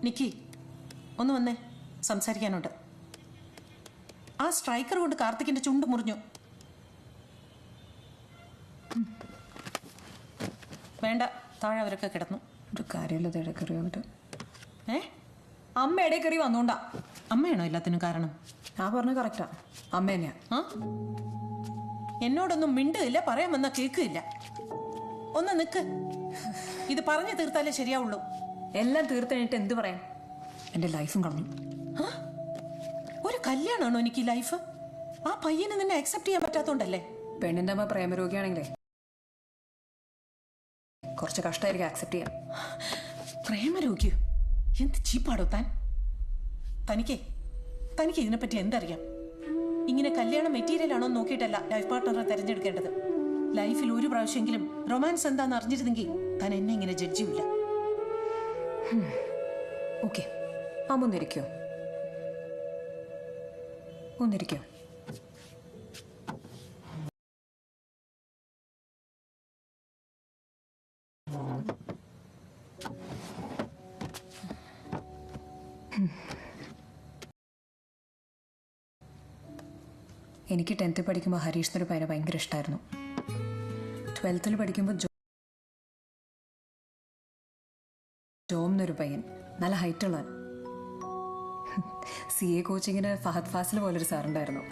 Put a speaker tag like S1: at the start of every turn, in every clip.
S1: നിക്കി, ഒന്ന് വന്നേ, സംസാരിക്കാനുണ്ട്. ആ സ്ട്രൈക്കർ കൊണ്ട് കാർത്തിക്കിന്റെ ചുണ്ട് മുറിഞ്ഞു. വേണ്ട, താഴെ അവരൊക്കെ കിടന്നു.
S2: ഒരു കാര്യമില്ലത് ഇടക്കറി വന്നിട്ട്.
S1: അമ്മ ഇടയ്ക്കറി വന്നോണ്ടാ. അമ്മയാണോ എല്ലാത്തിനും കാരണം?
S2: ഞാൻ പറഞ്ഞത് കറക്റ്റാ, അമ്മ തന്നെയാ.
S1: എന്നോടൊന്നും മിണ്ടുകയില്ല, പറയാൻ വന്നാ കേൾക്കില്ല. ഒന്ന് നിക്ക്, ഇത് പറഞ്ഞു തീർത്താലേ ശരിയാവുള്ളൂ.
S2: എല്ലാം തീർത്തഴിഞ്ഞിട്ട് എന്ത് പറയാൻ? എൻ്റെ ലൈഫും കളഞ്ഞു.
S1: ഒരു കല്യാണമാണോ എനിക്ക് ഈ ലൈഫ്? ആ പയ്യനെ നിന്നെ അക്സെപ്റ്റ് ചെയ്യാൻ പറ്റാത്തോണ്ടല്ലേ?
S2: പെണ്ണിൻ്റെ അമ്മ പ്രേമരോഗിയാണെങ്കിലേ കുറച്ച് കഷ്ടമായിരിക്കും അക്സെപ്റ്റ് ചെയ്യാൻ.
S1: പ്രേമരോഗ്യോ? എന്ത് ചീപ്പാടോ താൻ? തനിക്ക് ഇതിനെപ്പറ്റി എന്തറിയാം? ഇങ്ങനെ കല്യാണ മെറ്റീരിയൽ ആണോ നോക്കിയിട്ടല്ല ലൈഫ് പാർട്ട്ണറെ തിരഞ്ഞെടുക്കേണ്ടത്. ലൈഫിൽ ഒരു പ്രാവശ്യമെങ്കിലും റൊമാൻസ് എന്താന്ന് അറിഞ്ഞിരുന്നെങ്കിൽ താൻ എന്നെ ഇങ്ങനെ ജഡ്ജിയില്ല.
S2: ഓക്കെ, അമ്മ ഒന്നിരിക്കോ? ഒന്നിരിക്കോ? എനിക്ക് 10th പഠിക്കുമ്പോൾ ഹരീഷ് എന്നൊരു പയ്യനെ ഭയങ്കര ഇഷ്ടമായിരുന്നു. 12th പഠിക്കുമ്പോൾ ജോം എന്നൊരു പയ്യൻ, നല്ല ഹൈറ്റുള്ള CA കോച്ചിങ്ങിന് ഫഹദ് ഫാസിൽ പോലൊരു സാറുണ്ടായിരുന്നു.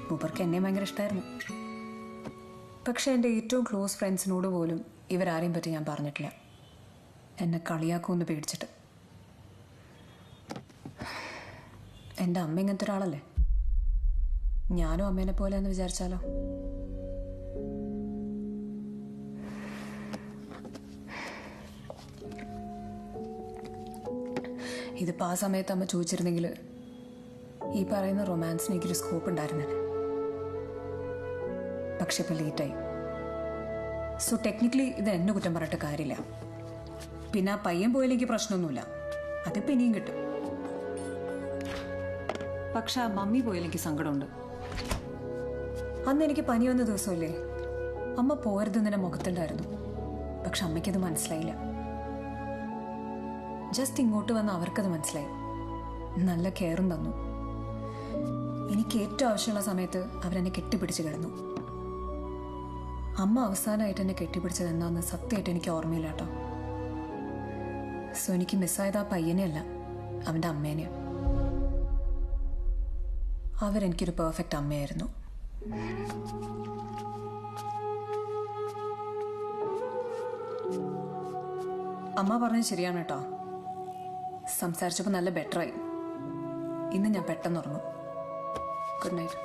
S2: മൂപ്പർക്ക് എന്നെ ഭയങ്കര ഇഷ്ടമായിരുന്നു. പക്ഷെ എൻ്റെ ഏറ്റവും ക്ലോസ് ഫ്രണ്ട്സിനോട് പോലും ഇവരാരെയും പറ്റി ഞാൻ പറഞ്ഞിട്ടില്ല, എന്നെ കളിയാക്കുമെന്ന് പേടിച്ചിട്ട്. എൻ്റെ അമ്മ ഇങ്ങനത്തെ ഒരാളല്ലേ, ഞാനും അമ്മേനെ പോലെ എന്ന് വിചാരിച്ചാലോ? ഇതിപ്പോൾ ആ സമയത്ത് അമ്മ ചോദിച്ചിരുന്നെങ്കിൽ ഈ പറയുന്ന റൊമാൻസിന് എനിക്കൊരു സ്കോപ്പ് ഉണ്ടായിരുന്നേ. പക്ഷെ ഇപ്പം ലേറ്റായി. സോ ടെക്നിക്കലി ഇത് എന്നെ കുറ്റം പറഞ്ഞിട്ട് കാര്യമില്ല. പിന്നെ ആ പയ്യൻ പോയില്ലെങ്കിൽ പ്രശ്നമൊന്നുമില്ല, അതിപ്പോൾ ഇനിയും കിട്ടും. പക്ഷെ ആ മമ്മി പോയില്ലെങ്കിൽ സങ്കടമുണ്ട്. അന്ന് എനിക്ക് പനി വന്ന ദിവസമല്ലേ, അമ്മ പോരുതെന്ന് എൻ്റെ മുഖത്തുണ്ടായിരുന്നു. പക്ഷെ അമ്മയ്ക്കത് മനസ്സിലായില്ല. ജസ്റ്റ് ഇങ്ങോട്ട് വന്ന് അവർക്കത് മനസ്സിലായി. നല്ല കെയറും തന്നു. എനിക്ക് ഏറ്റവും ആവശ്യമുള്ള സമയത്ത് അവരെന്നെ കെട്ടിപ്പിടിച്ച് കിടന്നു. അമ്മ അവസാനമായിട്ട് എന്നെ കെട്ടിപ്പിടിച്ചത് എന്താണെന്ന് സത്യമായിട്ട് എനിക്ക് ഓർമ്മയില്ല കേട്ടോ. സോ എനിക്ക് മിസ്സായത് ആ പയ്യനെയല്ല, അവൻ്റെ അമ്മേനെയാണ്. അവരെനിക്കൊരു പെർഫെക്റ്റ് അമ്മയായിരുന്നു. അമ്മ പറഞ്ഞത് ശരിയാണ് കേട്ടോ. സംസാരിച്ചപ്പോൾ നല്ല ബെറ്ററായി. ഇന്ന് ഞാൻ പെട്ടെന്ന് ഉറങ്ങും. Good night.